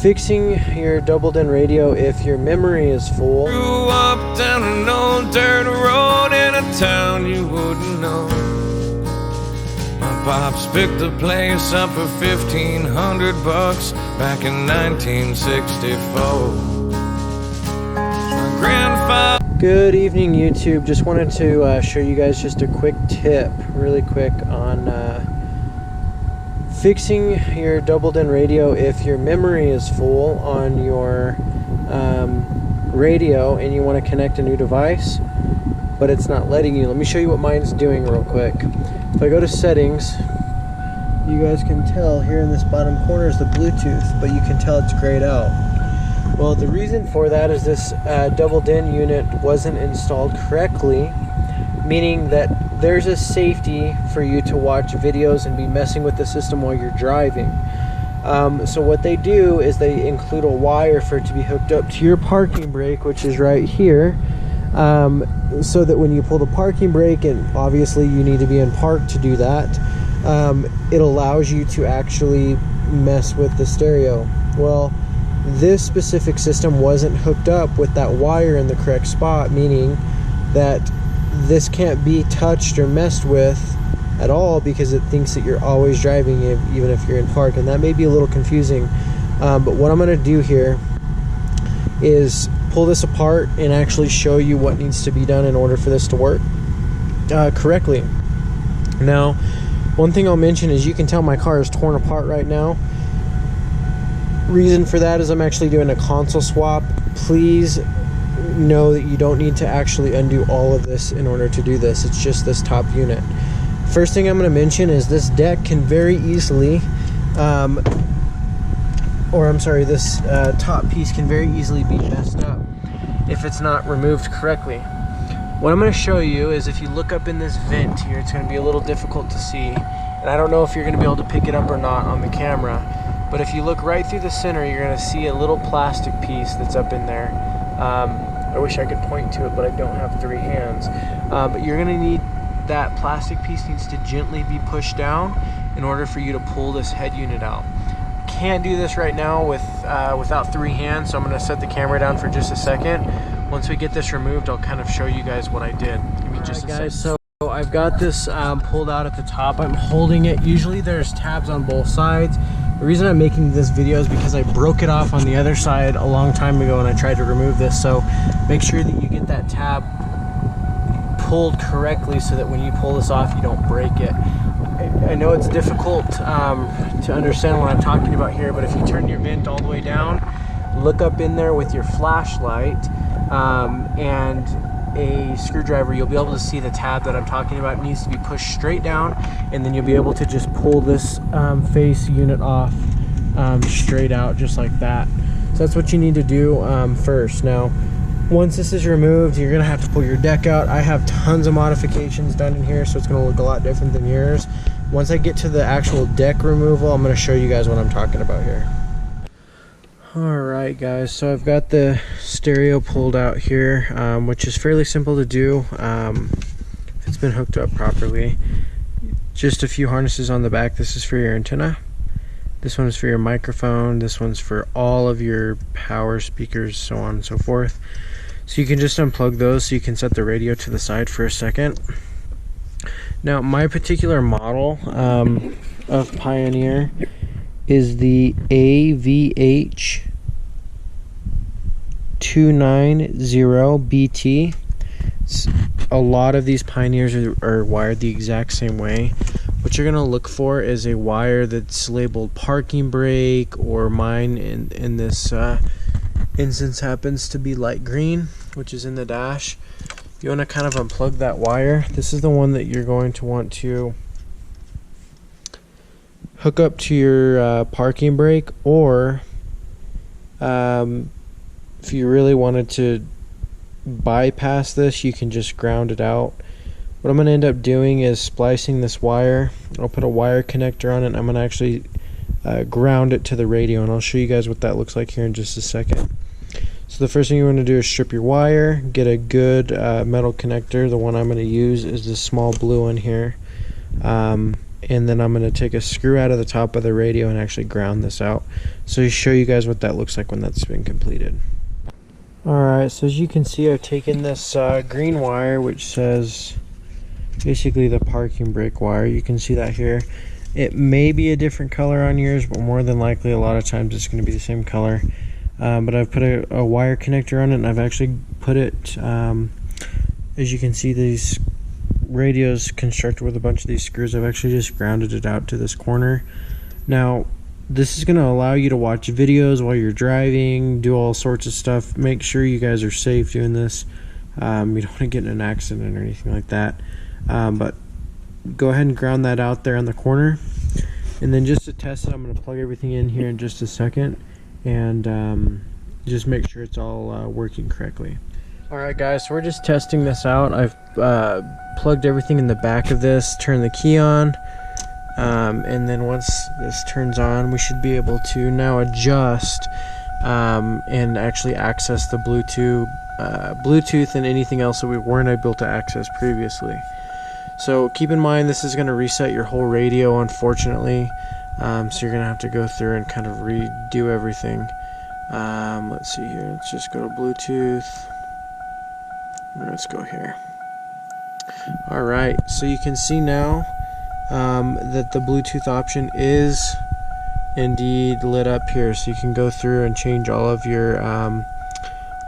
Fixing your doubled-in radio if your memory is full. Grew up down an old dirt road in a town you wouldn't know. My pops picked the place up for $1,500 back in 1964. My grandfather. Good evening, YouTube. Just wanted to show you guys just a quick tip, really quick, on fixing your doubled-in radio if your memory is full on your radio and you want to connect a new device, but it's not letting you. Let me show you what mine's doing real quick. If I go to settings, you guys can tell here in this bottom corner is the Bluetooth, but you can tell it's grayed out. Well, the reason for that is this doubled-in unit wasn't installed correctly, meaning that there's a safety for you to watch videos and be messing with the system while you're driving. So what they do is they include a wire for it to be hooked up to your parking brake, which is right here, so that when you pull the parking brake, and obviously you need to be in park to do that, it allows you to actually mess with the stereo. Well, this specific system wasn't hooked up with that wire in the correct spot, meaning that this can't be touched or messed with at all because it thinks that you're always driving even if you're in park, and that may be a little confusing. But what I'm going to do here is pull this apart and actually show you what needs to be done in order for this to work correctly. Now, one thing I'll mention is you can tell my car is torn apart right now. Reason for that is I'm actually doing a console swap. Please know that you don't need to actually undo all of this in order to do this. It's just this top unit. First thing I'm going to mention is this deck can very easily this top piece can very easily be messed up if it's not removed correctly. What I'm going to show you is if you look up in this vent here, it's going to be a little difficult to see, and I don't know if you're going to be able to pick it up or not on the camera, but if you look right through the center, you're going to see a little plastic piece that's up in there. I wish I could point to it, but I don't have three hands. But you're going to need, that plastic piece needs to gently be pushed down in order for you to pull this head unit out. Can't do this right now without three hands, so I'm going to set the camera down for just a second. Once we get this removed, I'll kind of show you guys what I did. Give me just a second. So I've got this pulled out at the top. I'm holding it. Usually there's tabs on both sides. The reason I'm making this video is because I broke it off on the other side a long time ago and I tried to remove this. So make sure that you get that tab pulled correctly so that when you pull this off, you don't break it. I know it's difficult to understand what I'm talking about here, but if you turn your vent all the way down, look up in there with your flashlight and a screwdriver, you'll be able to see the tab that I'm talking about. It needs to be pushed straight down, and then you'll be able to just pull this face unit off straight out, just like that. So that's what you need to do first. Now, once this is removed, you're gonna have to pull your deck out. I have tons of modifications done in here, so it's gonna look a lot different than yours. Once I get to the actual deck removal, I'm gonna show you guys what I'm talking about here. Alright guys, so I've got the stereo pulled out here, which is fairly simple to do if it's been hooked up properly. Just a few harnesses on the back. This is for your antenna, this one is for your microphone, this one's for all of your power speakers, so on and so forth. So you can just unplug those so you can set the radio to the side for a second. Now my particular model of Pioneer is the AVH 290BT. A lot of these Pioneers are wired the exact same way. What you're gonna look for is a wire that's labeled parking brake, or mine in this instance happens to be light green, which is in the dash. You want to kind of unplug that wire. This is the one that you're going to want to hook up to your parking brake, or if you really wanted to bypass this, you can just ground it out. What I'm going to end up doing is splicing this wire. I'll put a wire connector on it, and I'm going to actually ground it to the radio, and I'll show you guys what that looks like here in just a second. So the first thing you want to do is strip your wire, get a good metal connector. The one I'm going to use is this small blue one here. and then I'm going to take a screw out of the top of the radio and actually ground this out. So I'll show you guys what that looks like when that's been completed. Alright, so as you can see, I've taken this green wire, which says basically the parking brake wire. You can see that here. It may be a different color on yours, but more than likely a lot of times it's going to be the same color. But I've put a wire connector on it, and I've actually put it, as you can see, these radios constructed with a bunch of these screws. I've actually just grounded it out to this corner. Now this is going to allow you to watch videos while you're driving, do all sorts of stuff. Make sure you guys are safe doing this. You don't want to get in an accident or anything like that. But go ahead and ground that out there on the corner, and then just to test it, I'm going to plug everything in here in just a second and just make sure it's all working correctly. Alright guys, so we're just testing this out. I've plugged everything in the back of this, turned the key on, and then once this turns on, we should be able to now adjust and actually access the Bluetooth and anything else that we weren't able to access previously. So keep in mind, this is going to reset your whole radio, unfortunately. So you're going to have to go through and kind of redo everything. Let's see here. Let's just go to Bluetooth. Let's go here. Alright, so you can see now that the Bluetooth option is indeed lit up here. So you can go through and change all of your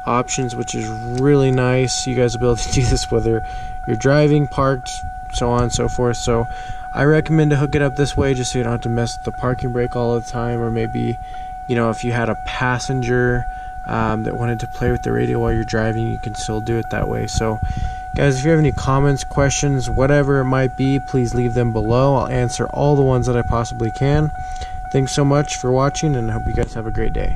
options, which is really nice. You guys will be able to do this whether you're driving, parked, so on and so forth. So I recommend to hook it up this way, just so you don't have to mess with the parking brake all the time, or maybe, you know, if you had a passenger that wanted to play with the radio while you're driving, you can still do it that way. So guys, if you have any comments, questions, whatever it might be, please leave them below. I'll answer all the ones that I possibly can. Thanks so much for watching, and I hope you guys have a great day.